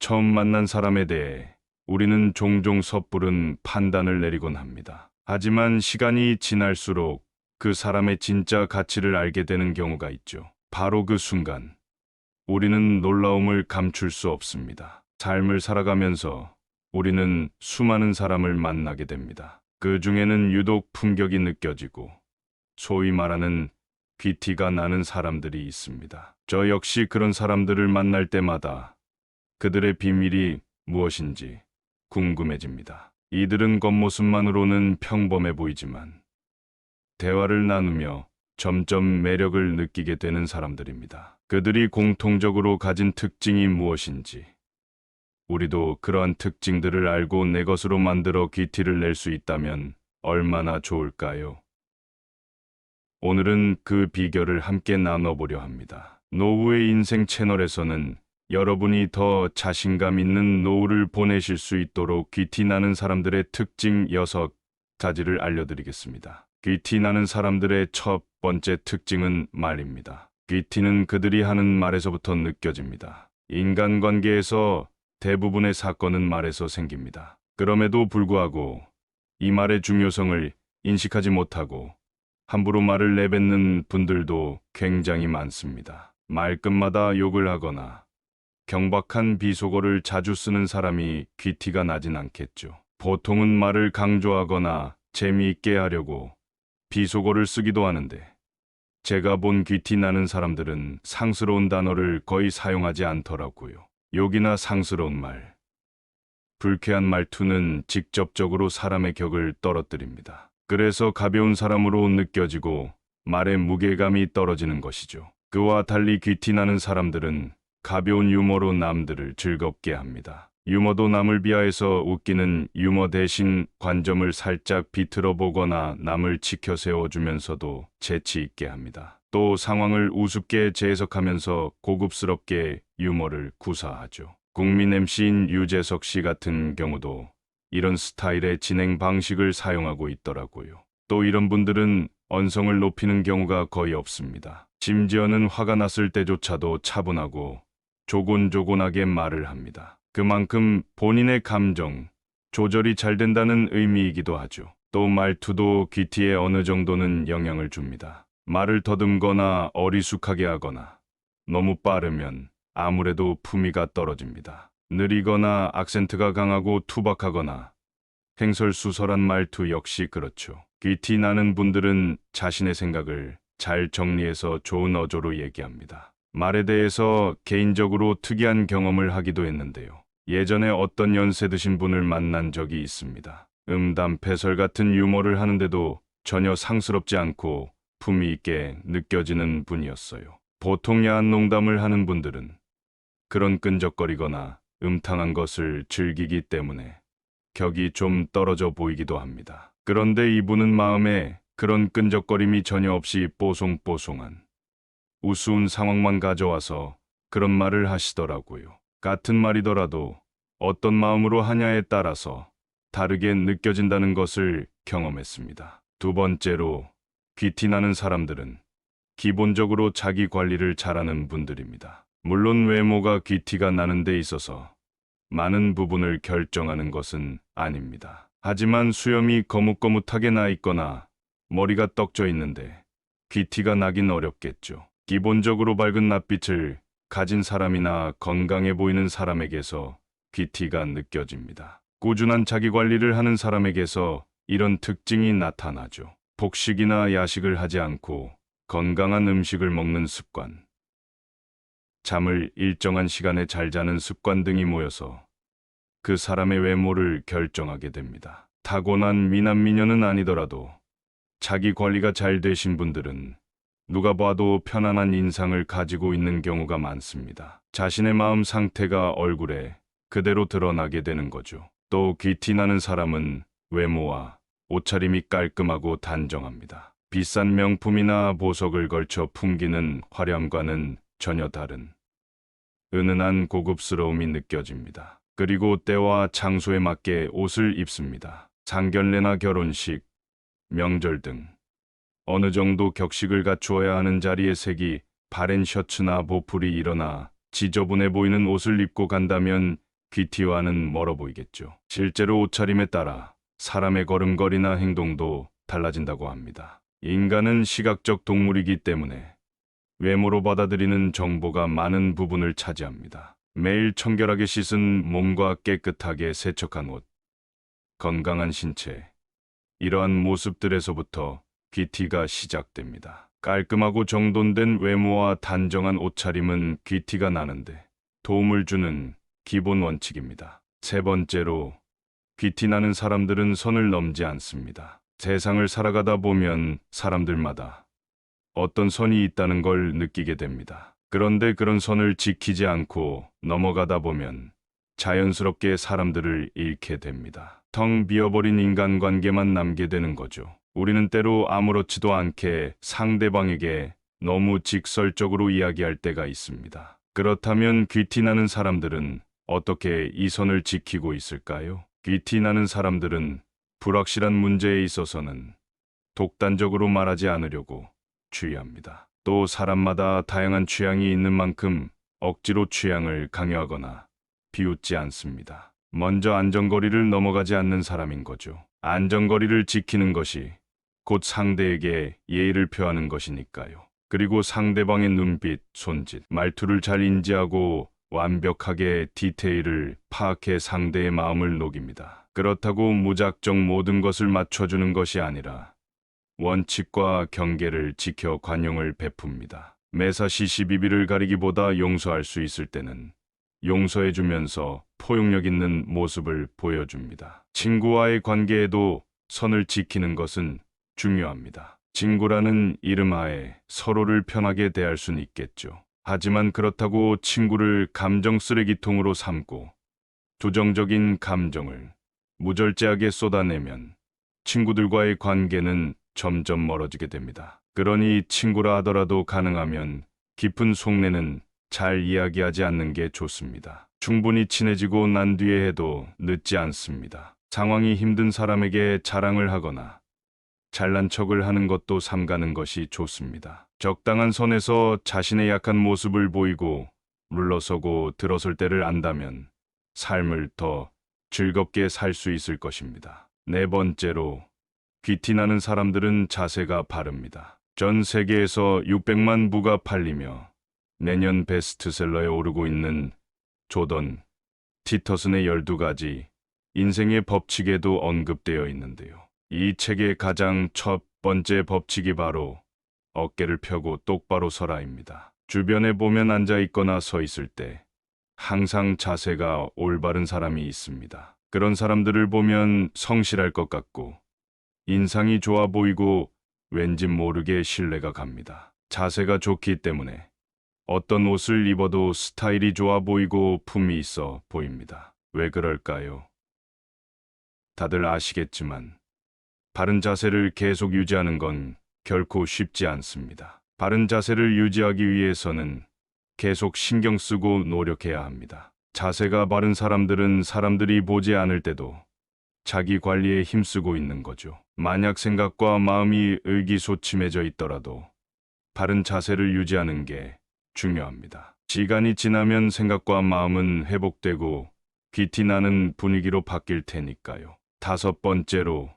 처음 만난 사람에 대해 우리는 종종 섣부른 판단을 내리곤 합니다. 하지만 시간이 지날수록 그 사람의 진짜 가치를 알게 되는 경우가 있죠. 바로 그 순간, 우리는 놀라움을 감출 수 없습니다. 삶을 살아가면서 우리는 수많은 사람을 만나게 됩니다. 그 중에는 유독 품격이 느껴지고 소위 말하는 귀티가 나는 사람들이 있습니다. 저 역시 그런 사람들을 만날 때마다 그들의 비밀이 무엇인지 궁금해집니다. 이들은 겉모습만으로는 평범해 보이지만 대화를 나누며 점점 매력을 느끼게 되는 사람들입니다. 그들이 공통적으로 가진 특징이 무엇인지, 우리도 그러한 특징들을 알고 내 것으로 만들어 귀티를 낼 수 있다면 얼마나 좋을까요? 오늘은 그 비결을 함께 나눠보려 합니다. 노후의 인생 채널에서는 여러분이 더 자신감 있는 노후를 보내실 수 있도록 귀티 나는 사람들의 특징 6가지를 알려드리겠습니다. 귀티 나는 사람들의 첫 번째 특징은 말입니다. 귀티는 그들이 하는 말에서부터 느껴집니다. 인간관계에서 대부분의 사건은 말에서 생깁니다. 그럼에도 불구하고 이 말의 중요성을 인식하지 못하고 함부로 말을 내뱉는 분들도 굉장히 많습니다. 말끝마다 욕을 하거나 경박한 비속어를 자주 쓰는 사람이 귀티가 나진 않겠죠. 보통은 말을 강조하거나 재미있게 하려고 비속어를 쓰기도 하는데, 제가 본 귀티 나는 사람들은 상스러운 단어를 거의 사용하지 않더라고요. 욕이나 상스러운 말, 불쾌한 말투는 직접적으로 사람의 격을 떨어뜨립니다. 그래서 가벼운 사람으로 느껴지고 말의 무게감이 떨어지는 것이죠. 그와 달리 귀티 나는 사람들은 가벼운 유머로 남들을 즐겁게 합니다. 유머도 남을 비하해서 웃기는 유머 대신 관점을 살짝 비틀어 보거나 남을 치켜 세워주면서도 재치 있게 합니다. 또 상황을 우습게 재해석하면서 고급스럽게 유머를 구사하죠. 국민 MC인 유재석 씨 같은 경우도 이런 스타일의 진행 방식을 사용하고 있더라고요. 또 이런 분들은 언성을 높이는 경우가 거의 없습니다. 심지어는 화가 났을 때조차도 차분하고 조곤조곤하게 말을 합니다. 그만큼 본인의 감정 조절이 잘 된다는 의미이기도 하죠. 또 말투도 귀티에 어느 정도는 영향을 줍니다. 말을 더듬거나 어리숙하게 하거나 너무 빠르면 아무래도 품위가 떨어집니다. 느리거나 악센트가 강하고 투박하거나 횡설수설한 말투 역시 그렇죠. 귀티 나는 분들은 자신의 생각을 잘 정리해서 좋은 어조로 얘기합니다. 말에 대해서 개인적으로 특이한 경험을 하기도 했는데요. 예전에 어떤 연세 드신 분을 만난 적이 있습니다. 음담패설 같은 유머를 하는데도 전혀 상스럽지 않고 품위 있게 느껴지는 분이었어요. 보통 야한 농담을 하는 분들은 그런 끈적거리거나 음탕한 것을 즐기기 때문에 격이 좀 떨어져 보이기도 합니다. 그런데 이분은 마음에 그런 끈적거림이 전혀 없이 뽀송뽀송한 우스운 상황만 가져와서 그런 말을 하시더라고요. 같은 말이더라도 어떤 마음으로 하냐에 따라서 다르게 느껴진다는 것을 경험했습니다. 두 번째로, 귀티 나는 사람들은 기본적으로 자기 관리를 잘하는 분들입니다. 물론 외모가 귀티가 나는 데 있어서 많은 부분을 결정하는 것은 아닙니다. 하지만 수염이 거뭇거뭇하게 나 있거나 머리가 떡져 있는데 귀티가 나긴 어렵겠죠. 기본적으로 밝은 낯빛을 가진 사람이나 건강해 보이는 사람에게서 귀티가 느껴집니다. 꾸준한 자기 관리를 하는 사람에게서 이런 특징이 나타나죠. 폭식이나 야식을 하지 않고 건강한 음식을 먹는 습관, 잠을 일정한 시간에 잘 자는 습관 등이 모여서 그 사람의 외모를 결정하게 됩니다. 타고난 미남미녀는 아니더라도 자기 관리가 잘 되신 분들은 누가 봐도 편안한 인상을 가지고 있는 경우가 많습니다. 자신의 마음 상태가 얼굴에 그대로 드러나게 되는 거죠. 또 귀티 나는 사람은 외모와 옷차림이 깔끔하고 단정합니다. 비싼 명품이나 보석을 걸쳐 풍기는 화려함과는 전혀 다른 은은한 고급스러움이 느껴집니다. 그리고 때와 장소에 맞게 옷을 입습니다. 상견례나 결혼식, 명절 등 어느 정도 격식을 갖추어야 하는 자리의 색이 바랜 셔츠나 보풀이 일어나 지저분해 보이는 옷을 입고 간다면 귀티와는 멀어 보이겠죠. 실제로 옷차림에 따라 사람의 걸음걸이나 행동도 달라진다고 합니다. 인간은 시각적 동물이기 때문에 외모로 받아들이는 정보가 많은 부분을 차지합니다. 매일 청결하게 씻은 몸과 깨끗하게 세척한 옷, 건강한 신체, 이러한 모습들에서부터 귀티가 시작됩니다. 깔끔하고 정돈된 외모와 단정한 옷차림은 귀티가 나는데 도움을 주는 기본 원칙입니다. 세 번째로, 귀티 나는 사람들은 선을 넘지 않습니다. 세상을 살아가다 보면 사람들마다 어떤 선이 있다는 걸 느끼게 됩니다. 그런데 그런 선을 지키지 않고 넘어가다 보면 자연스럽게 사람들을 잃게 됩니다. 텅 비어버린 인간관계만 남게 되는 거죠. 우리는 때로 아무렇지도 않게 상대방에게 너무 직설적으로 이야기할 때가 있습니다. 그렇다면 귀티 나는 사람들은 어떻게 이 선을 지키고 있을까요? 귀티 나는 사람들은 불확실한 문제에 있어서는 독단적으로 말하지 않으려고 주의합니다. 또 사람마다 다양한 취향이 있는 만큼 억지로 취향을 강요하거나 비웃지 않습니다. 먼저 안전거리를 넘어가지 않는 사람인 거죠. 안전거리를 지키는 것이 곧 상대에게 예의를 표하는 것이니까요. 그리고 상대방의 눈빛, 손짓, 말투를 잘 인지하고 완벽하게 디테일을 파악해 상대의 마음을 녹입니다. 그렇다고 무작정 모든 것을 맞춰주는 것이 아니라 원칙과 경계를 지켜 관용을 베풉니다. 매사 시시비비를 가리기보다 용서할 수 있을 때는 용서해주면서 포용력 있는 모습을 보여줍니다. 친구와의 관계에도 선을 지키는 것은 중요합니다. 친구라는 이름 하에 서로를 편하게 대할 수는 있겠죠. 하지만 그렇다고 친구를 감정 쓰레기통으로 삼고 부정적인 감정을 무절제하게 쏟아내면 친구들과의 관계는 점점 멀어지게 됩니다. 그러니 친구라 하더라도 가능하면 깊은 속내는 잘 이야기하지 않는 게 좋습니다. 충분히 친해지고 난 뒤에 해도 늦지 않습니다. 상황이 힘든 사람에게 자랑을 하거나 잘난 척을 하는 것도 삼가는 것이 좋습니다. 적당한 선에서 자신의 약한 모습을 보이고 물러서고 들어설 때를 안다면 삶을 더 즐겁게 살 수 있을 것입니다. 네 번째로, 귀티 나는 사람들은 자세가 바릅니다. 전 세계에서 600만 부가 팔리며 매년 베스트셀러에 오르고 있는 조던 티터슨의 12가지 인생의 법칙에도 언급되어 있는데요. 이 책의 가장 첫 번째 법칙이 바로 어깨를 펴고 똑바로 서라입니다. 주변에 보면 앉아 있거나 서 있을 때 항상 자세가 올바른 사람이 있습니다. 그런 사람들을 보면 성실할 것 같고 인상이 좋아 보이고 왠지 모르게 신뢰가 갑니다. 자세가 좋기 때문에 어떤 옷을 입어도 스타일이 좋아 보이고 품이 있어 보입니다. 왜 그럴까요? 다들 아시겠지만 바른 자세를 계속 유지하는 건 결코 쉽지 않습니다. 바른 자세를 유지하기 위해서는 계속 신경 쓰고 노력해야 합니다. 자세가 바른 사람들은 사람들이 보지 않을 때도 자기 관리에 힘쓰고 있는 거죠. 만약 생각과 마음이 의기소침해져 있더라도 바른 자세를 유지하는 게 중요합니다. 시간이 지나면 생각과 마음은 회복되고 귀티 나는 분위기로 바뀔 테니까요. 다섯 번째로,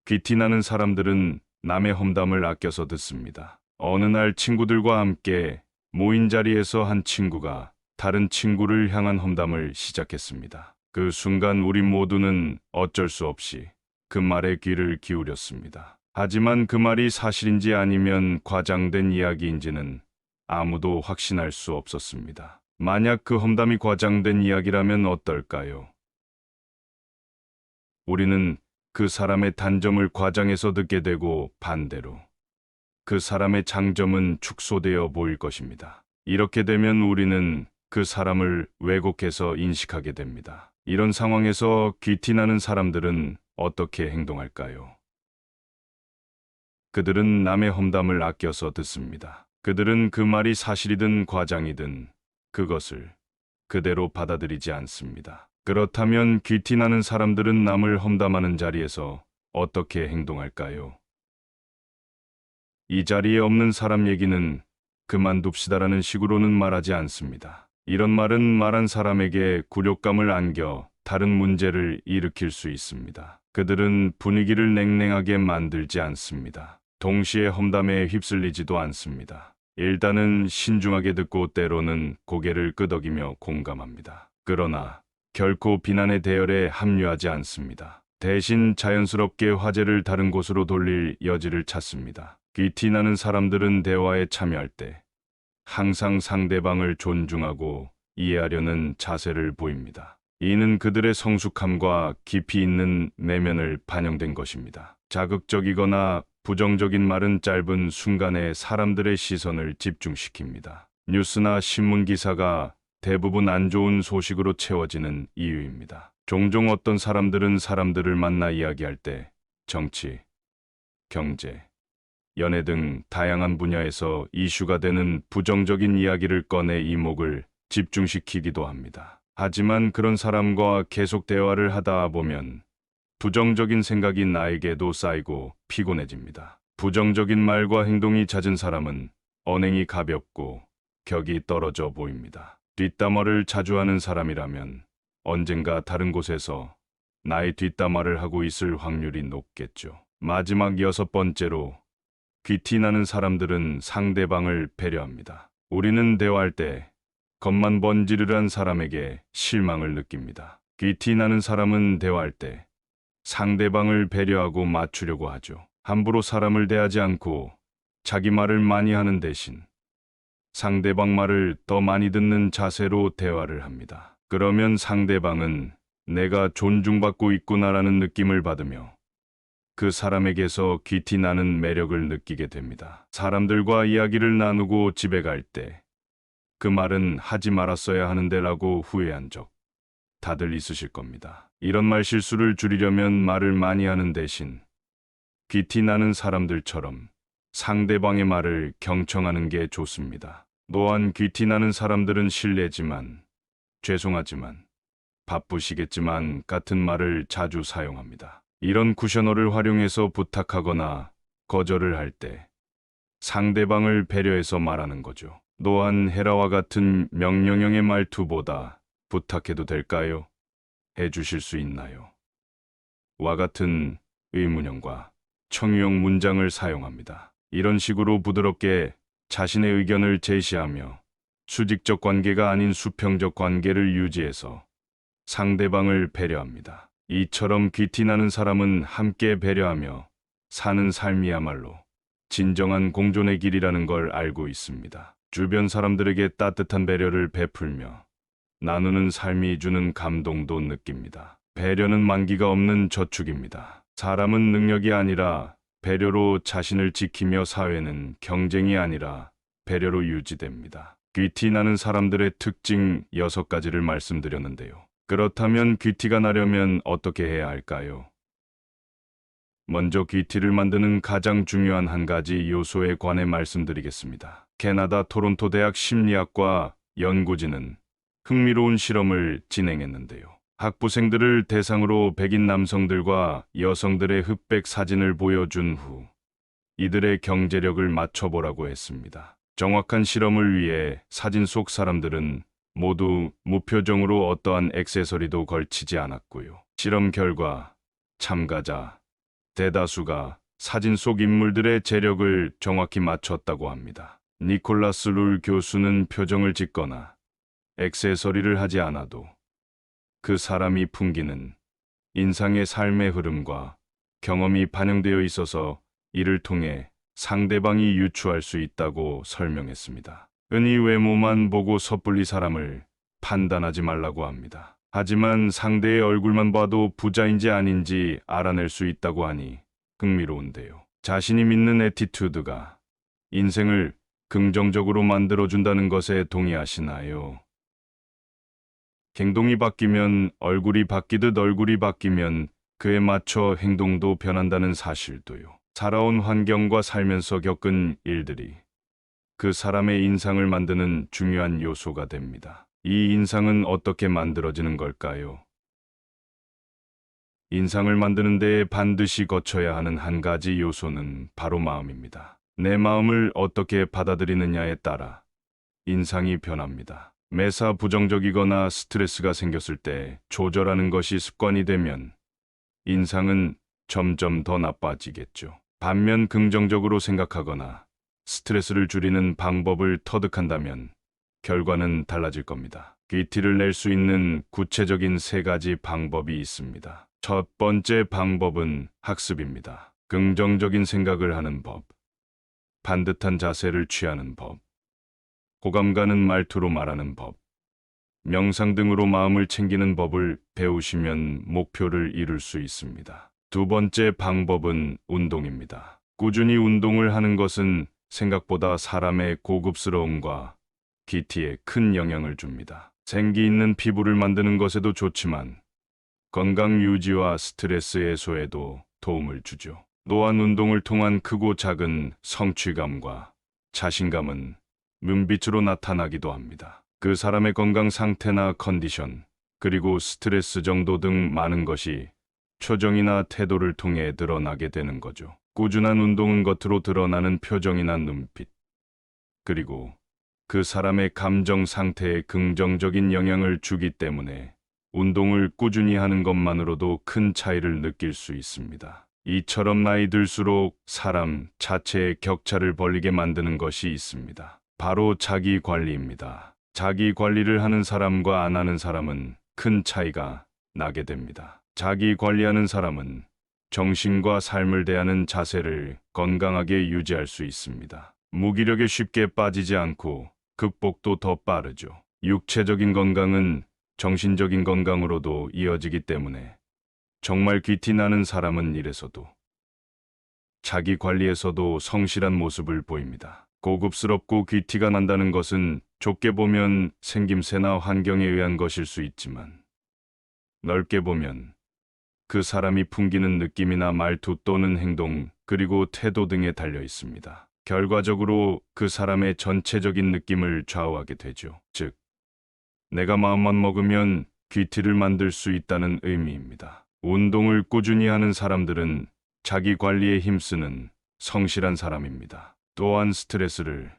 귀티 나는 사람들은 남의 험담을 아껴서 듣습니다. 어느 날 친구들과 함께 모인 자리에서 한 친구가 다른 친구를 향한 험담을 시작했습니다. 그 순간 우리 모두는 어쩔 수 없이 그 말에 귀를 기울였습니다. 하지만 그 말이 사실인지 아니면 과장된 이야기인지는 아무도 확신할 수 없었습니다. 만약 그 험담이 과장된 이야기라면 어떨까요? 우리는 그 사람의 단점을 과장해서 듣게 되고 반대로 그 사람의 장점은 축소되어 보일 것입니다. 이렇게 되면 우리는 그 사람을 왜곡해서 인식하게 됩니다. 이런 상황에서 귀티 나는 사람들은 어떻게 행동할까요? 그들은 남의 험담을 아껴서 듣습니다. 그들은 그 말이 사실이든 과장이든 그것을 그대로 받아들이지 않습니다. 그렇다면 귀티 나는 사람들은 남을 험담하는 자리에서 어떻게 행동할까요? 이 자리에 없는 사람 얘기는 그만둡시다라는 식으로는 말하지 않습니다. 이런 말은 말한 사람에게 굴욕감을 안겨 다른 문제를 일으킬 수 있습니다. 그들은 분위기를 냉랭하게 만들지 않습니다. 동시에 험담에 휩쓸리지도 않습니다. 일단은 신중하게 듣고 때로는 고개를 끄덕이며 공감합니다. 그러나 결코 비난의 대열에 합류하지 않습니다. 대신 자연스럽게 화제를 다른 곳으로 돌릴 여지를 찾습니다. 귀티 나는 사람들은 대화에 참여할 때 항상 상대방을 존중하고 이해하려는 자세를 보입니다. 이는 그들의 성숙함과 깊이 있는 내면을 반영된 것입니다. 자극적이거나 부정적인 말은 짧은 순간에 사람들의 시선을 집중시킵니다. 뉴스나 신문 기사가 대부분 안 좋은 소식으로 채워지는 이유입니다. 종종 어떤 사람들은 사람들을 만나 이야기할 때 정치, 경제, 연애 등 다양한 분야에서 이슈가 되는 부정적인 이야기를 꺼내 이목을 집중시키기도 합니다. 하지만 그런 사람과 계속 대화를 하다 보면 부정적인 생각이 나에게도 쌓이고 피곤해집니다. 부정적인 말과 행동이 잦은 사람은 언행이 가볍고 격이 떨어져 보입니다. 뒷담화를 자주 하는 사람이라면 언젠가 다른 곳에서 나의 뒷담화를 하고 있을 확률이 높겠죠. 마지막 6번째로, 귀티 나는 사람들은 상대방을 배려합니다. 우리는 대화할 때 겉만 번지르르한 사람에게 실망을 느낍니다. 귀티 나는 사람은 대화할 때 상대방을 배려하고 맞추려고 하죠. 함부로 사람을 대하지 않고 자기 말을 많이 하는 대신 상대방 말을 더 많이 듣는 자세로 대화를 합니다. 그러면 상대방은 내가 존중받고 있구나라는 느낌을 받으며 그 사람에게서 귀티 나는 매력을 느끼게 됩니다. 사람들과 이야기를 나누고 집에 갈 때 그 말은 하지 말았어야 하는데라고 후회한 적 다들 있으실 겁니다. 이런 말 실수를 줄이려면 말을 많이 하는 대신 귀티 나는 사람들처럼 상대방의 말을 경청하는 게 좋습니다. 또한 귀티 나는 사람들은 실례지만, 죄송하지만, 바쁘시겠지만 같은 말을 자주 사용합니다. 이런 쿠셔너를 활용해서 부탁하거나 거절을 할 때 상대방을 배려해서 말하는 거죠. 또한 헤라와 같은 명령형의 말투보다 부탁해도 될까요? 해주실 수 있나요? 와 같은 의문형과 청유형 문장을 사용합니다. 이런 식으로 부드럽게 자신의 의견을 제시하며 수직적 관계가 아닌 수평적 관계를 유지해서 상대방을 배려합니다. 이처럼 귀티 나는 사람은 함께 배려하며 사는 삶이야말로 진정한 공존의 길이라는 걸 알고 있습니다. 주변 사람들에게 따뜻한 배려를 베풀며 나누는 삶이 주는 감동도 느낍니다. 배려는 만기가 없는 저축입니다. 사람은 능력이 아니라 배려로 자신을 지키며 사회는 경쟁이 아니라 배려로 유지됩니다. 귀티 나는 사람들의 특징 6가지를 말씀드렸는데요. 그렇다면 귀티가 나려면 어떻게 해야 할까요? 먼저 귀티를 만드는 가장 중요한 한 가지 요소에 관해 말씀드리겠습니다. 캐나다 토론토 대학 심리학과 연구진은 흥미로운 실험을 진행했는데요. 학부생들을 대상으로 백인 남성들과 여성들의 흑백 사진을 보여준 후 이들의 경제력을 맞춰보라고 했습니다. 정확한 실험을 위해 사진 속 사람들은 모두 무표정으로 어떠한 액세서리도 걸치지 않았고요. 실험 결과 참가자 대다수가 사진 속 인물들의 재력을 정확히 맞췄다고 합니다. 니콜라스 룰 교수는 표정을 짓거나 액세서리를 하지 않아도 그 사람이 풍기는 인상의 삶의 흐름과 경험이 반영되어 있어서 이를 통해 상대방이 유추할 수 있다고 설명했습니다. 흔히 외모만 보고 섣불리 사람을 판단하지 말라고 합니다. 하지만 상대의 얼굴만 봐도 부자인지 아닌지 알아낼 수 있다고 하니 흥미로운데요. 자신이 믿는 애티튜드가 인생을 긍정적으로 만들어준다는 것에 동의하시나요? 행동이 바뀌면 얼굴이 바뀌듯 얼굴이 바뀌면 그에 맞춰 행동도 변한다는 사실도요. 살아온 환경과 살면서 겪은 일들이 그 사람의 인상을 만드는 중요한 요소가 됩니다. 이 인상은 어떻게 만들어지는 걸까요? 인상을 만드는 데 반드시 거쳐야 하는 한 가지 요소는 바로 마음입니다. 내 마음을 어떻게 받아들이느냐에 따라 인상이 변합니다. 매사 부정적이거나 스트레스가 생겼을 때 조절하는 것이 습관이 되면 인상은 점점 더 나빠지겠죠. 반면 긍정적으로 생각하거나 스트레스를 줄이는 방법을 터득한다면 결과는 달라질 겁니다. 귀티를 낼 수 있는 구체적인 3가지 방법이 있습니다. 첫 번째 방법은 학습입니다. 긍정적인 생각을 하는 법, 반듯한 자세를 취하는 법, 호감 가는 말투로 말하는 법, 명상 등으로 마음을 챙기는 법을 배우시면 목표를 이룰 수 있습니다. 두 번째 방법은 운동입니다. 꾸준히 운동을 하는 것은 생각보다 사람의 고급스러움과 귀티에 큰 영향을 줍니다. 생기 있는 피부를 만드는 것에도 좋지만 건강 유지와 스트레스 해소에도 도움을 주죠. 또한 운동을 통한 크고 작은 성취감과 자신감은 눈빛으로 나타나기도 합니다. 그 사람의 건강 상태나 컨디션, 그리고 스트레스 정도 등 많은 것이 표정이나 태도를 통해 드러나게 되는 거죠. 꾸준한 운동은 겉으로 드러나는 표정이나 눈빛, 그리고 그 사람의 감정 상태에 긍정적인 영향을 주기 때문에 운동을 꾸준히 하는 것만으로도 큰 차이를 느낄 수 있습니다. 이처럼 나이 들수록 사람 자체의 격차를 벌리게 만드는 것이 있습니다. 바로 자기 관리입니다. 자기 관리를 하는 사람과 안 하는 사람은 큰 차이가 나게 됩니다. 자기 관리하는 사람은 정신과 삶을 대하는 자세를 건강하게 유지할 수 있습니다. 무기력에 쉽게 빠지지 않고 극복도 더 빠르죠. 육체적인 건강은 정신적인 건강으로도 이어지기 때문에 정말 귀티 나는 사람은 일에서도 자기 관리에서도 성실한 모습을 보입니다. 고급스럽고 귀티가 난다는 것은 좁게 보면 생김새나 환경에 의한 것일 수 있지만 넓게 보면 그 사람이 풍기는 느낌이나 말투 또는 행동, 그리고 태도 등에 달려 있습니다. 결과적으로 그 사람의 전체적인 느낌을 좌우하게 되죠. 즉, 내가 마음만 먹으면 귀티를 만들 수 있다는 의미입니다. 운동을 꾸준히 하는 사람들은 자기 관리에 힘쓰는 성실한 사람입니다. 또한 스트레스를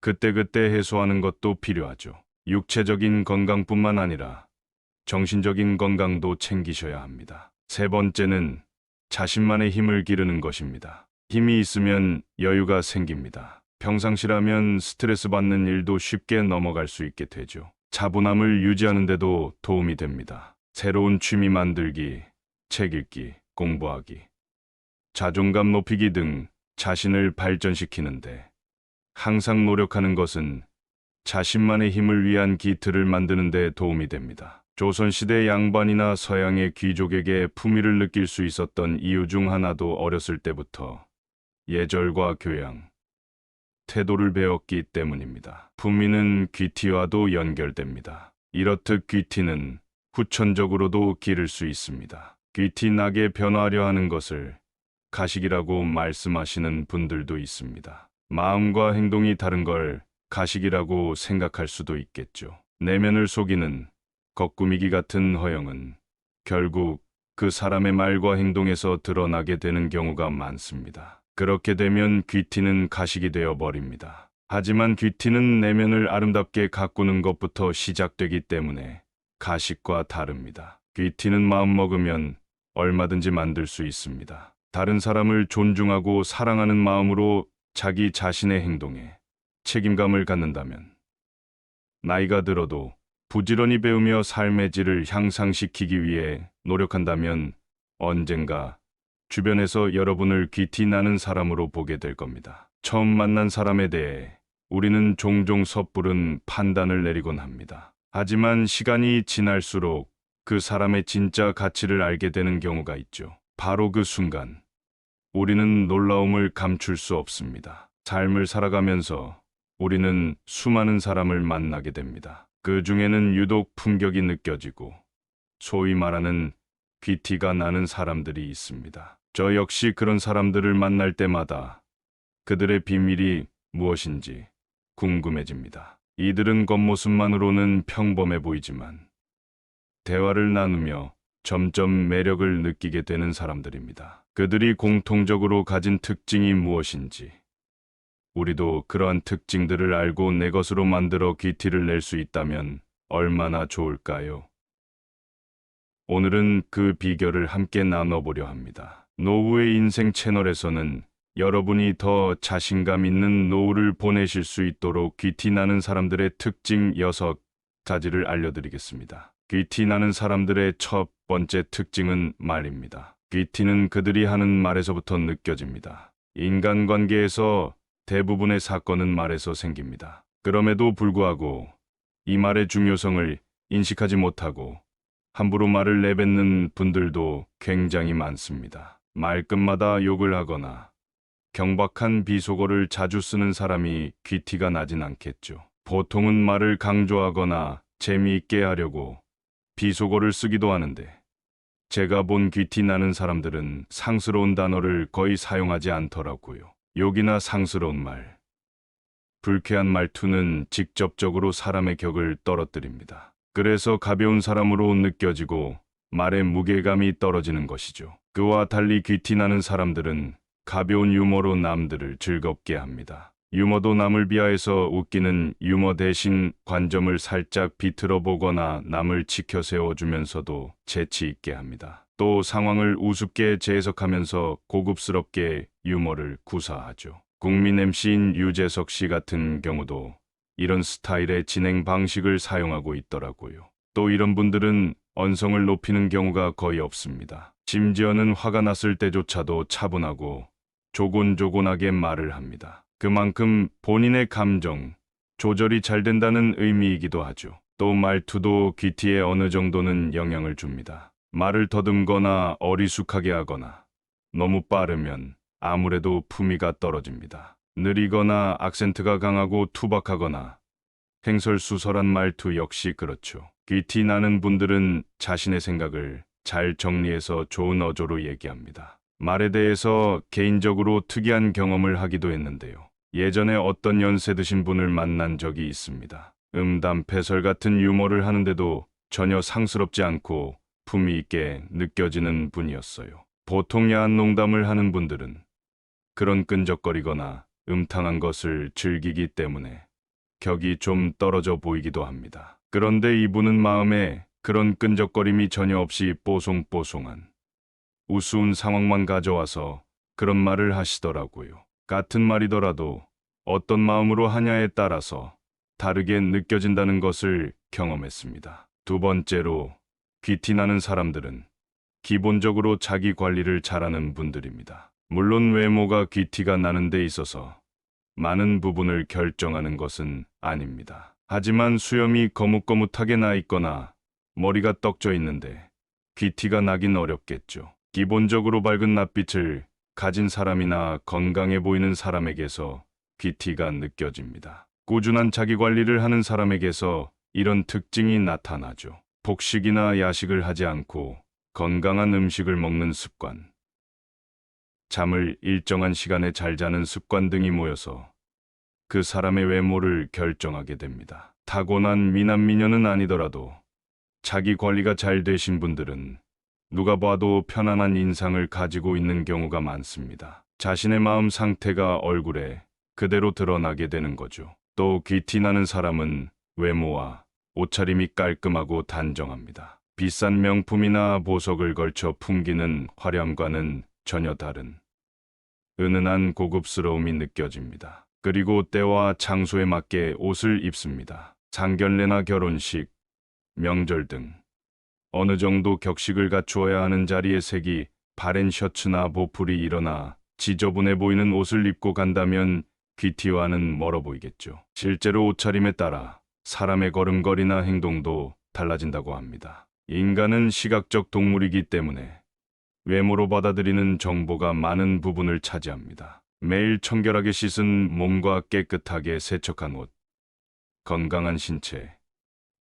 그때그때 해소하는 것도 필요하죠. 육체적인 건강뿐만 아니라 정신적인 건강도 챙기셔야 합니다. 세 번째는 자신만의 힘을 기르는 것입니다. 힘이 있으면 여유가 생깁니다. 평상시라면 스트레스 받는 일도 쉽게 넘어갈 수 있게 되죠. 차분함을 유지하는 데도 도움이 됩니다. 새로운 취미 만들기, 책 읽기, 공부하기, 자존감 높이기 등 자신을 발전시키는데 항상 노력하는 것은 자신만의 힘을 위한 기틀을 만드는 데 도움이 됩니다. 조선시대 양반이나 서양의 귀족에게 품위를 느낄 수 있었던 이유 중 하나도 어렸을 때부터 예절과 교양, 태도를 배웠기 때문입니다. 품위는 귀티와도 연결됩니다. 이렇듯 귀티는 후천적으로도 기를 수 있습니다. 귀티 나게 변화하려 하는 것을 가식이라고 말씀하시는 분들도 있습니다. 마음과 행동이 다른 걸 가식이라고 생각할 수도 있겠죠. 내면을 속이는 겉꾸미기 같은 허영은 결국 그 사람의 말과 행동에서 드러나게 되는 경우가 많습니다. 그렇게 되면 귀티는 가식이 되어 버립니다. 하지만 귀티는 내면을 아름답게 가꾸는 것부터 시작되기 때문에 가식과 다릅니다. 귀티는 마음먹으면 얼마든지 만들 수 있습니다. 다른 사람을 존중하고 사랑하는 마음으로 자기 자신의 행동에 책임감을 갖는다면 나이가 들어도 부지런히 배우며 삶의 질을 향상시키기 위해 노력한다면 언젠가 주변에서 여러분을 귀티 나는 사람으로 보게 될 겁니다. 처음 만난 사람에 대해 우리는 종종 섣부른 판단을 내리곤 합니다. 하지만 시간이 지날수록 그 사람의 진짜 가치를 알게 되는 경우가 있죠. 바로 그 순간 우리는 놀라움을 감출 수 없습니다. 삶을 살아가면서 우리는 수많은 사람을 만나게 됩니다. 그 중에는 유독 품격이 느껴지고 소위 말하는 귀티가 나는 사람들이 있습니다. 저 역시 그런 사람들을 만날 때마다 그들의 비밀이 무엇인지 궁금해집니다. 이들은 겉모습만으로는 평범해 보이지만 대화를 나누며 점점 매력을 느끼게 되는 사람들입니다. 그들이 공통적으로 가진 특징이 무엇인지, 우리도 그러한 특징들을 알고 내 것으로 만들어 귀티를 낼 수 있다면 얼마나 좋을까요? 오늘은 그 비결을 함께 나눠보려 합니다. 노후의 인생 채널에서는 여러분이 더 자신감 있는 노후를 보내실 수 있도록 귀티 나는 사람들의 특징 6가지를 알려드리겠습니다. 귀티 나는 사람들의 첫 번째 특징은 말입니다. 귀티는 그들이 하는 말에서부터 느껴집니다. 인간관계에서 대부분의 사건은 말에서 생깁니다. 그럼에도 불구하고 이 말의 중요성을 인식하지 못하고 함부로 말을 내뱉는 분들도 굉장히 많습니다. 말끝마다 욕을 하거나 경박한 비속어를 자주 쓰는 사람이 귀티가 나진 않겠죠. 보통은 말을 강조하거나 재미있게 하려고 비속어를 쓰기도 하는데 제가 본 귀티 나는 사람들은 상스러운 단어를 거의 사용하지 않더라고요. 욕이나 상스러운 말, 불쾌한 말투는 직접적으로 사람의 격을 떨어뜨립니다. 그래서 가벼운 사람으로 느껴지고 말의 무게감이 떨어지는 것이죠. 그와 달리 귀티 나는 사람들은 가벼운 유머로 남들을 즐겁게 합니다. 유머도 남을 비하해서 웃기는 유머 대신 관점을 살짝 비틀어 보거나 남을 치켜 세워주면서도 재치 있게 합니다. 또 상황을 우습게 재해석하면서 고급스럽게 유머를 구사하죠. 국민 MC인 유재석 씨 같은 경우도 이런 스타일의 진행 방식을 사용하고 있더라고요. 또 이런 분들은 언성을 높이는 경우가 거의 없습니다. 심지어는 화가 났을 때조차도 차분하고 조곤조곤하게 말을 합니다. 그만큼 본인의 감정 조절이 잘 된다는 의미이기도 하죠. 또 말투도 귀티에 어느 정도는 영향을 줍니다. 말을 더듬거나 어리숙하게 하거나 너무 빠르면 아무래도 품위가 떨어집니다. 느리거나 악센트가 강하고 투박하거나 횡설수설한 말투 역시 그렇죠. 귀티 나는 분들은 자신의 생각을 잘 정리해서 좋은 어조로 얘기합니다. 말에 대해서 개인적으로 특이한 경험을 하기도 했는데요. 예전에 어떤 연세 드신 분을 만난 적이 있습니다. 음담패설 같은 유머를 하는데도 전혀 상스럽지 않고 품위 있게 느껴지는 분이었어요. 보통 야한 농담을 하는 분들은 그런 끈적거리거나 음탕한 것을 즐기기 때문에 격이 좀 떨어져 보이기도 합니다. 그런데 이분은 마음에 그런 끈적거림이 전혀 없이 뽀송뽀송한 우스운 상황만 가져와서 그런 말을 하시더라고요. 같은 말이더라도 어떤 마음으로 하냐에 따라서 다르게 느껴진다는 것을 경험했습니다. 두 번째로 귀티 나는 사람들은 기본적으로 자기 관리를 잘하는 분들입니다. 물론 외모가 귀티가 나는 데 있어서 많은 부분을 결정하는 것은 아닙니다. 하지만 수염이 거뭇거뭇하게 나 있거나 머리가 떡져 있는데 귀티가 나긴 어렵겠죠. 기본적으로 밝은 낯빛을 가진 사람이나 건강해 보이는 사람에게서 귀티가 느껴집니다. 꾸준한 자기관리를 하는 사람에게서 이런 특징이 나타나죠. 폭식이나 야식을 하지 않고 건강한 음식을 먹는 습관, 잠을 일정한 시간에 잘 자는 습관 등이 모여서 그 사람의 외모를 결정하게 됩니다. 타고난 미남미녀는 아니더라도 자기 관리가 잘 되신 분들은 누가 봐도 편안한 인상을 가지고 있는 경우가 많습니다. 자신의 마음 상태가 얼굴에 그대로 드러나게 되는 거죠. 또 귀티 나는 사람은 외모와 옷차림이 깔끔하고 단정합니다. 비싼 명품이나 보석을 걸쳐 풍기는 화려함과는 전혀 다른 은은한 고급스러움이 느껴집니다. 그리고 때와 장소에 맞게 옷을 입습니다. 상견례나 결혼식, 명절 등 어느 정도 격식을 갖추어야 하는 자리의 색이 바랜 셔츠나 보풀이 일어나 지저분해 보이는 옷을 입고 간다면 귀티와는 멀어 보이겠죠. 실제로 옷차림에 따라 사람의 걸음걸이나 행동도 달라진다고 합니다. 인간은 시각적 동물이기 때문에 외모로 받아들이는 정보가 많은 부분을 차지합니다. 매일 청결하게 씻은 몸과 깨끗하게 세척한 옷, 건강한 신체,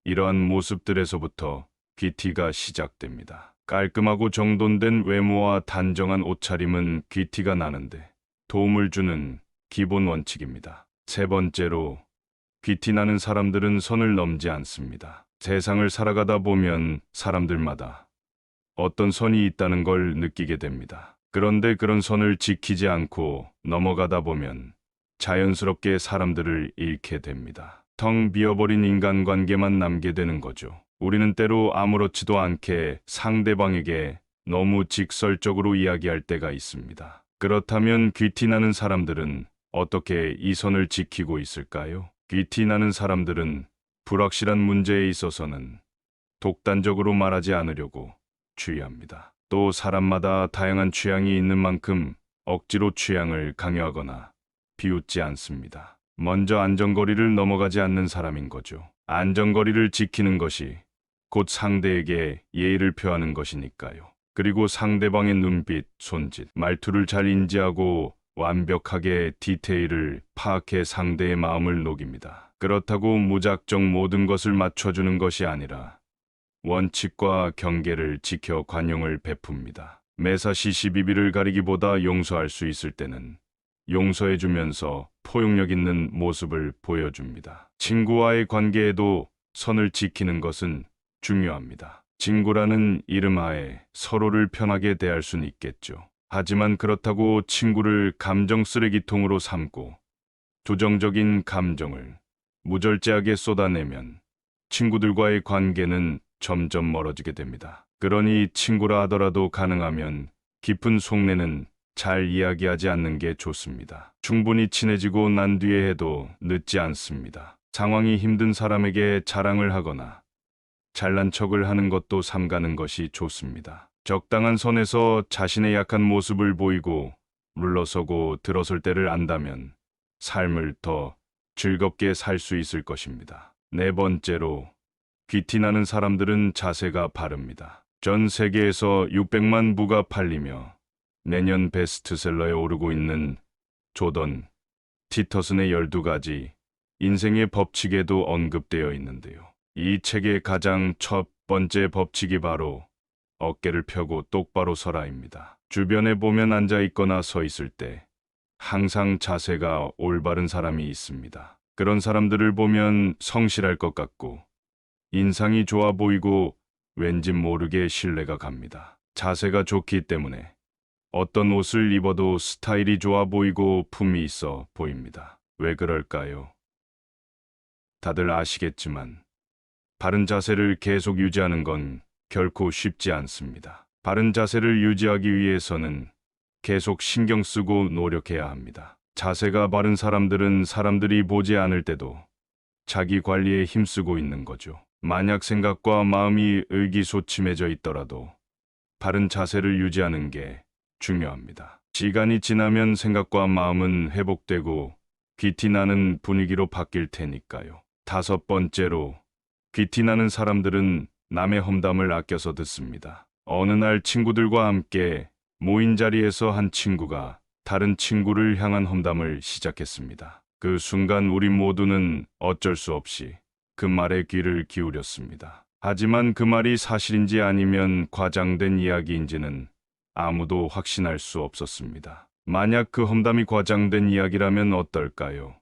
이러한 모습들에서부터 귀티가 시작됩니다. 깔끔하고 정돈된 외모와 단정한 옷차림은 귀티가 나는데 도움을 주는 기본 원칙입니다. 세 번째로, 귀티 나는 사람들은 선을 넘지 않습니다. 세상을 살아가다 보면 사람들마다 어떤 선이 있다는 걸 느끼게 됩니다. 그런데 그런 선을 지키지 않고 넘어가다 보면 자연스럽게 사람들을 잃게 됩니다. 텅 비어버린 인간관계만 남게 되는 거죠. 우리는 때로 아무렇지도 않게 상대방에게 너무 직설적으로 이야기할 때가 있습니다. 그렇다면 귀티나는 사람들은 어떻게 이 선을 지키고 있을까요? 귀티나는 사람들은 불확실한 문제에 있어서는 독단적으로 말하지 않으려고 주의합니다. 또 사람마다 다양한 취향이 있는 만큼 억지로 취향을 강요하거나 비웃지 않습니다. 먼저 안전거리를 넘어가지 않는 사람인 거죠. 안전거리를 지키는 것이 곧 상대에게 예의를 표하는 것이니까요. 그리고 상대방의 눈빛, 손짓, 말투를 잘 인지하고 완벽하게 디테일을 파악해 상대의 마음을 녹입니다. 그렇다고 무작정 모든 것을 맞춰주는 것이 아니라 원칙과 경계를 지켜 관용을 베풉니다. 매사시 시비비를 가리기보다 용서할 수 있을 때는 용서해주면서 포용력 있는 모습을 보여줍니다. 친구와의 관계에도 선을 지키는 것은 중요합니다. 친구라는 이름 하에 서로를 편하게 대할 수는 있겠죠. 하지만 그렇다고 친구를 감정 쓰레기통으로 삼고 부정적인 감정을 무절제하게 쏟아내면 친구들과의 관계는 점점 멀어지게 됩니다. 그러니 친구라 하더라도 가능하면 깊은 속내는 잘 이야기하지 않는 게 좋습니다. 충분히 친해지고 난 뒤에 해도 늦지 않습니다. 상황이 힘든 사람에게 자랑을 하거나 잘난 척을 하는 것도 삼가는 것이 좋습니다. 적당한 선에서 자신의 약한 모습을 보이고 물러서고 들어설 때를 안다면 삶을 더 즐겁게 살 수 있을 것입니다. 네 번째로, 귀티나는 사람들은 자세가 바릅니다. 전 세계에서 600만 부가 팔리며 매년 베스트셀러에 오르고 있는 조던 티터슨의 12가지 인생의 법칙에도 언급되어 있는데요. 이 책의 가장 첫 번째 법칙이 바로 어깨를 펴고 똑바로 서라입니다. 주변에 보면 앉아 있거나 서 있을 때 항상 자세가 올바른 사람이 있습니다. 그런 사람들을 보면 성실할 것 같고 인상이 좋아 보이고 왠지 모르게 신뢰가 갑니다. 자세가 좋기 때문에 어떤 옷을 입어도 스타일이 좋아 보이고 품이 있어 보입니다. 왜 그럴까요? 다들 아시겠지만 바른 자세를 계속 유지하는 건 결코 쉽지 않습니다. 바른 자세를 유지하기 위해서는 계속 신경 쓰고 노력해야 합니다. 자세가 바른 사람들은 사람들이 보지 않을 때도 자기 관리에 힘쓰고 있는 거죠. 만약 생각과 마음이 의기소침해져 있더라도 바른 자세를 유지하는 게 중요합니다. 시간이 지나면 생각과 마음은 회복되고 귀티나는 분위기로 바뀔 테니까요. 다섯 번째로, 귀티나는 사람들은 남의 험담을 아껴서 듣습니다. 어느 날 친구들과 함께 모인 자리에서 한 친구가 다른 친구를 향한 험담을 시작했습니다. 그 순간 우리 모두는 어쩔 수 없이 그 말에 귀를 기울였습니다. 하지만 그 말이 사실인지 아니면 과장된 이야기인지는 아무도 확신할 수 없었습니다. 만약 그 험담이 과장된 이야기라면 어떨까요?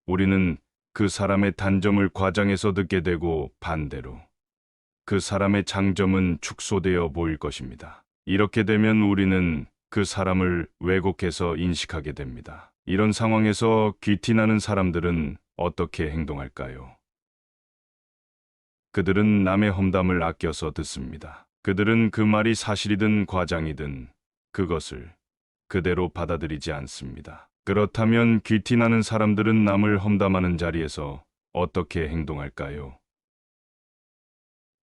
우리는 그 사람의 단점을 과장해서 듣게 되고 반대로 그 사람의 장점은 축소되어 보일 것입니다. 이렇게 되면 우리는 그 사람을 왜곡해서 인식하게 됩니다. 이런 상황에서 귀티나는 사람들은 어떻게 행동할까요? 그들은 남의 험담을 아껴서 듣습니다. 그들은 그 말이 사실이든 과장이든 그것을 그대로 받아들이지 않습니다. 그렇다면 귀티나는 사람들은 남을 험담하는 자리에서 어떻게 행동할까요?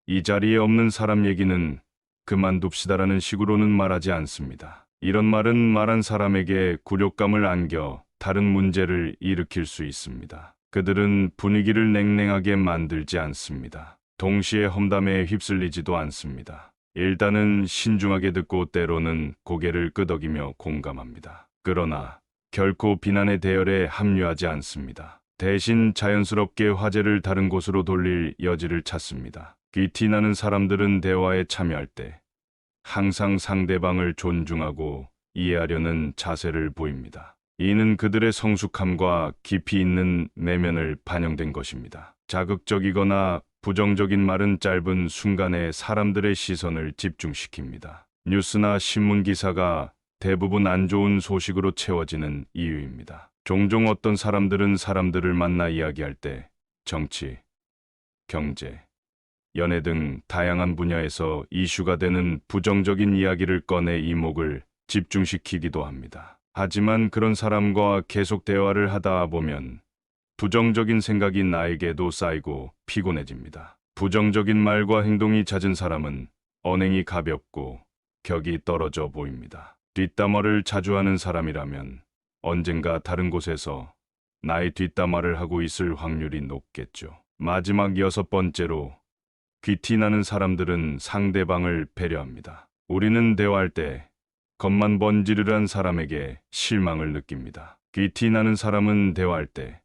이 자리에 없는 사람 얘기는 그만둡시다라는 식으로는 말하지 않습니다. 이런 말은 말한 사람에게 굴욕감을 안겨 다른 문제를 일으킬 수 있습니다. 그들은 분위기를 냉랭하게 만들지 않습니다. 동시에 험담에 휩쓸리지도 않습니다. 일단은 신중하게 듣고 때로는 고개를 끄덕이며 공감합니다. 그러나 결코 비난의 대열에 합류하지 않습니다. 대신 자연스럽게 화제를 다른 곳으로 돌릴 여지를 찾습니다. 귀티나는 사람들은 대화에 참여할 때 항상 상대방을 존중하고 이해하려는 자세를 보입니다. 이는 그들의 성숙함과 깊이 있는 내면을 반영된 것입니다. 자극적이거나 부정적인 말은 짧은 순간에 사람들의 시선을 집중시킵니다. 뉴스나 신문 기사가 대부분 안 좋은 소식으로 채워지는 이유입니다. 종종 어떤 사람들은 사람들을 만나 이야기할 때 정치, 경제, 연애 등 다양한 분야에서 이슈가 되는 부정적인 이야기를 꺼내 이목을 집중시키기도 합니다. 하지만 그런 사람과 계속 대화를 하다 보면 부정적인 생각이 나에게도 쌓이고 피곤해집니다. 부정적인 말과 행동이 잦은 사람은 언행이 가볍고 격이 떨어져 보입니다. 뒷담화를 자주 하는 사람이라면 언젠가 다른 곳에서 나의 뒷담화를 하고 있을 확률이 높겠죠. 마지막 6번째로, 귀티나는 사람들은 상대방을 배려합니다. 우리는 대화할 때 겉만 번지르르한 사람에게 실망을 느낍니다. 귀티나는 사람은 대화할 때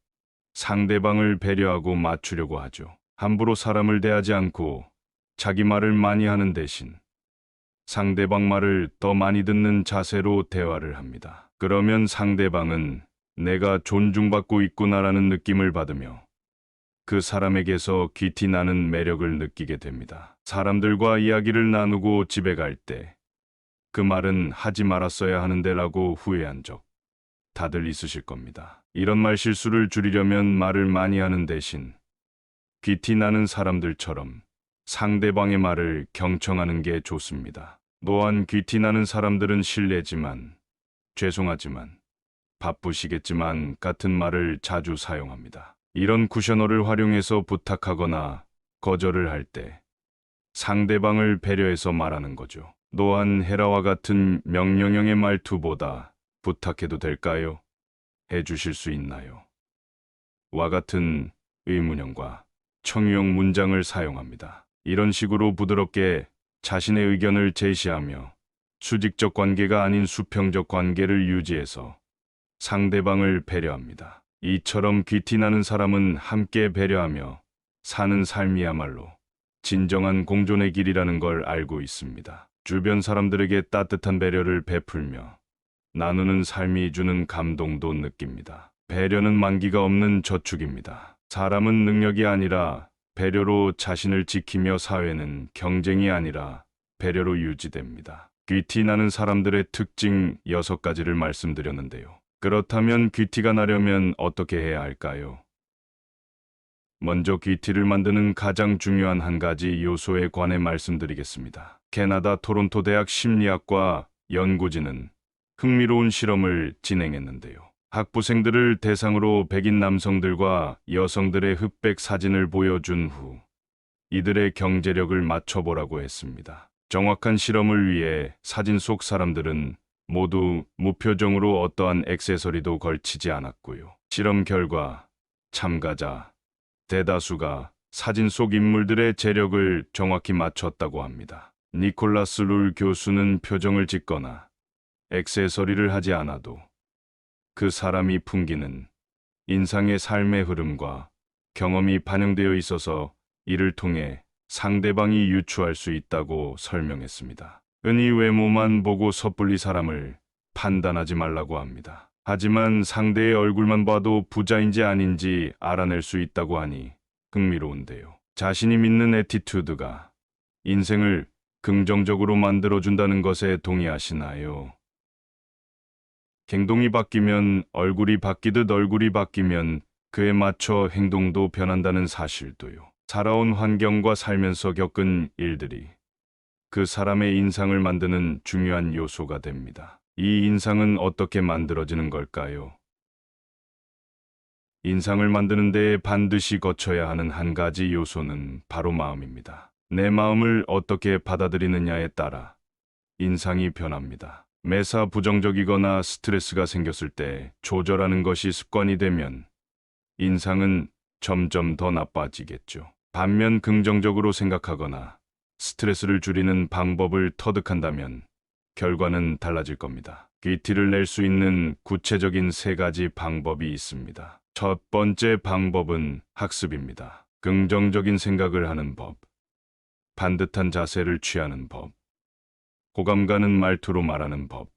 상대방을 배려하고 맞추려고 하죠. 함부로 사람을 대하지 않고 자기 말을 많이 하는 대신 상대방 말을 더 많이 듣는 자세로 대화를 합니다. 그러면 상대방은 내가 존중받고 있구나라는 느낌을 받으며 그 사람에게서 귀티나는 매력을 느끼게 됩니다. 사람들과 이야기를 나누고 집에 갈 때 그 말은 하지 말았어야 하는데 라고 후회한 적 다들 있으실 겁니다. 이런 말 실수를 줄이려면 말을 많이 하는 대신 귀티나는 사람들처럼 상대방의 말을 경청하는 게 좋습니다. 또한 귀티나는 사람들은 실례지만, 죄송하지만, 바쁘시겠지만 같은 말을 자주 사용합니다. 이런 쿠셔너를 활용해서 부탁하거나 거절을 할 때 상대방을 배려해서 말하는 거죠. 또한 헤라와 같은 명령형의 말투보다 부탁해도 될까요? 해주실 수 있나요? 와 같은 의문형과 청유형 문장을 사용합니다. 이런 식으로 부드럽게 자신의 의견을 제시하며 수직적 관계가 아닌 수평적 관계를 유지해서 상대방을 배려합니다. 이처럼 귀티나는 사람은 함께 배려하며 사는 삶이야말로 진정한 공존의 길이라는 걸 알고 있습니다. 주변 사람들에게 따뜻한 배려를 베풀며 나누는 삶이 주는 감동도 느낍니다. 배려는 만기가 없는 저축입니다. 사람은 능력이 아니라 배려로 자신을 지키며 사회는 경쟁이 아니라 배려로 유지됩니다. 귀티나는 사람들의 특징 6가지를 말씀드렸는데요. 그렇다면 귀티가 나려면 어떻게 해야 할까요? 먼저 귀티를 만드는 가장 중요한 한 가지 요소에 관해 말씀드리겠습니다. 캐나다 토론토 대학 심리학과 연구진은 흥미로운 실험을 진행했는데요. 학부생들을 대상으로 백인 남성들과 여성들의 흑백 사진을 보여준 후 이들의 경제력을 맞춰보라고 했습니다. 정확한 실험을 위해 사진 속 사람들은 모두 무표정으로 어떠한 액세서리도 걸치지 않았고요. 실험 결과 참가자 대다수가 사진 속 인물들의 재력을 정확히 맞췄다고 합니다. 니콜라스 룰 교수는 표정을 짓거나 액세서리를 하지 않아도 그 사람이 풍기는 인상의 삶의 흐름과 경험이 반영되어 있어서 이를 통해 상대방이 유추할 수 있다고 설명했습니다. 흔히 외모만 보고 섣불리 사람을 판단하지 말라고 합니다. 하지만 상대의 얼굴만 봐도 부자인지 아닌지 알아낼 수 있다고 하니 흥미로운데요. 자신이 믿는 애티튜드가 인생을 긍정적으로 만들어준다는 것에 동의하시나요? 행동이 바뀌면 얼굴이 바뀌듯 얼굴이 바뀌면 그에 맞춰 행동도 변한다는 사실도요. 살아온 환경과 살면서 겪은 일들이 그 사람의 인상을 만드는 중요한 요소가 됩니다. 이 인상은 어떻게 만들어지는 걸까요? 인상을 만드는 데 반드시 거쳐야 하는 한 가지 요소는 바로 마음입니다. 내 마음을 어떻게 받아들이느냐에 따라 인상이 변합니다. 매사 부정적이거나 스트레스가 생겼을 때 조절하는 것이 습관이 되면 인상은 점점 더 나빠지겠죠. 반면 긍정적으로 생각하거나 스트레스를 줄이는 방법을 터득한다면 결과는 달라질 겁니다. 귀티를 낼 수 있는 구체적인 3가지 방법이 있습니다. 첫 번째 방법은 학습입니다. 긍정적인 생각을 하는 법, 반듯한 자세를 취하는 법, 호감 가는 말투로 말하는 법,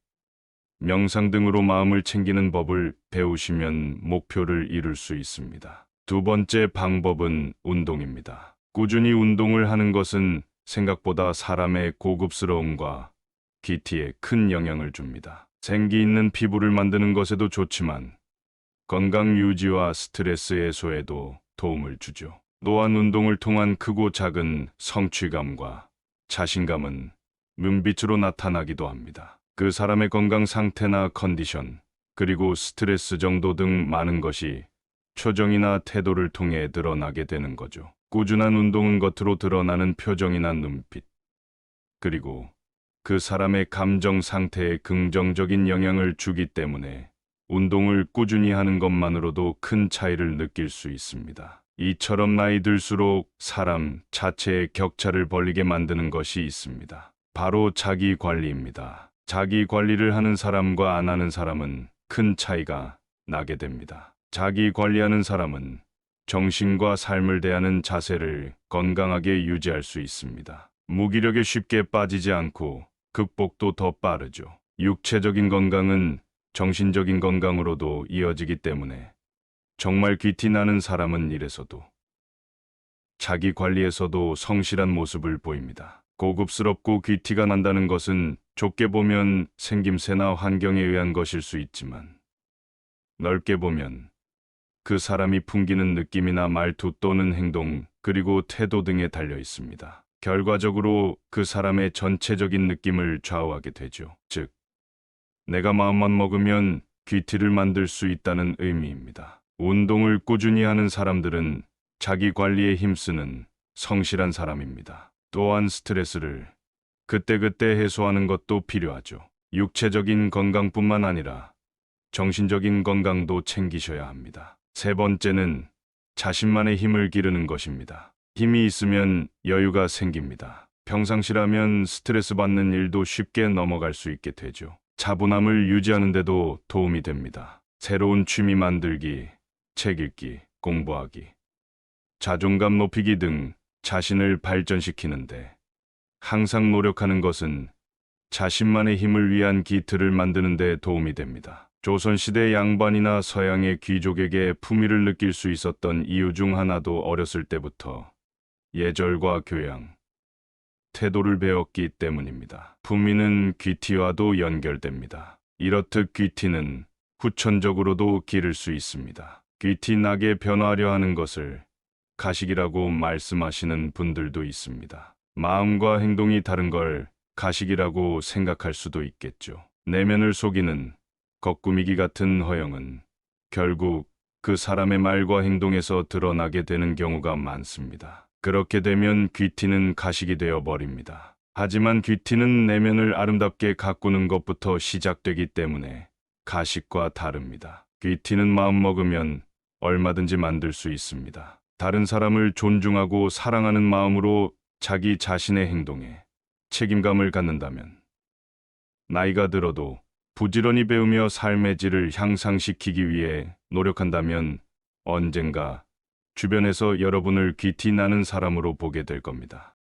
명상 등으로 마음을 챙기는 법을 배우시면 목표를 이룰 수 있습니다. 두 번째 방법은 운동입니다. 꾸준히 운동을 하는 것은 생각보다 사람의 고급스러움과 귀티에 큰 영향을 줍니다. 생기 있는 피부를 만드는 것에도 좋지만 건강 유지와 스트레스 해소에도 도움을 주죠. 또한 운동을 통한 크고 작은 성취감과 자신감은 눈빛으로 나타나기도 합니다. 그 사람의 건강 상태나 컨디션, 그리고 스트레스 정도 등 많은 것이 표정이나 태도를 통해 드러나게 되는 거죠. 꾸준한 운동은 겉으로 드러나는 표정이나 눈빛, 그리고 그 사람의 감정 상태에 긍정적인 영향을 주기 때문에 운동을 꾸준히 하는 것만으로도 큰 차이를 느낄 수 있습니다. 이처럼 나이 들수록 사람 자체의 격차를 벌리게 만드는 것이 있습니다. 바로 자기 관리입니다. 자기 관리를 하는 사람과 안 하는 사람은 큰 차이가 나게 됩니다. 자기 관리하는 사람은 정신과 삶을 대하는 자세를 건강하게 유지할 수 있습니다. 무기력에 쉽게 빠지지 않고 극복도 더 빠르죠. 육체적인 건강은 정신적인 건강으로도 이어지기 때문에 정말 귀티 나는 사람은 일에서도 자기 관리에서도 성실한 모습을 보입니다. 고급스럽고 귀티가 난다는 것은 좁게 보면 생김새나 환경에 의한 것일 수 있지만 넓게 보면 그 사람이 풍기는 느낌이나 말투 또는 행동, 그리고 태도 등에 달려 있습니다. 결과적으로 그 사람의 전체적인 느낌을 좌우하게 되죠. 즉, 내가 마음만 먹으면 귀티를 만들 수 있다는 의미입니다. 운동을 꾸준히 하는 사람들은 자기 관리에 힘쓰는 성실한 사람입니다. 또한 스트레스를 그때그때 해소하는 것도 필요하죠. 육체적인 건강뿐만 아니라 정신적인 건강도 챙기셔야 합니다. 세 번째는 자신만의 힘을 기르는 것입니다. 힘이 있으면 여유가 생깁니다. 평상시라면 스트레스 받는 일도 쉽게 넘어갈 수 있게 되죠. 차분함을 유지하는 데도 도움이 됩니다. 새로운 취미 만들기, 책 읽기, 공부하기, 자존감 높이기 등 자신을 발전시키는데 항상 노력하는 것은 자신만의 힘을 위한 기틀을 만드는 데 도움이 됩니다. 조선시대 양반이나 서양의 귀족에게 품위를 느낄 수 있었던 이유 중 하나도 어렸을 때부터 예절과 교양, 태도를 배웠기 때문입니다. 품위는 귀티와도 연결됩니다. 이렇듯 귀티는 후천적으로도 기를 수 있습니다. 귀티 나게 변화하려 하는 것을 가식이라고 말씀하시는 분들도 있습니다. 마음과 행동이 다른 걸 가식이라고 생각할 수도 있겠죠. 내면을 속이는 겉꾸미기 같은 허영은 결국 그 사람의 말과 행동에서 드러나게 되는 경우가 많습니다. 그렇게 되면 귀티는 가식이 되어 버립니다. 하지만 귀티는 내면을 아름답게 가꾸는 것부터 시작되기 때문에 가식과 다릅니다. 귀티는 마음먹으면 얼마든지 만들 수 있습니다. 다른 사람을 존중하고 사랑하는 마음으로 자기 자신의 행동에 책임감을 갖는다면 나이가 들어도 부지런히 배우며 삶의 질을 향상시키기 위해 노력한다면 언젠가 주변에서 여러분을 귀티 나는 사람으로 보게 될 겁니다.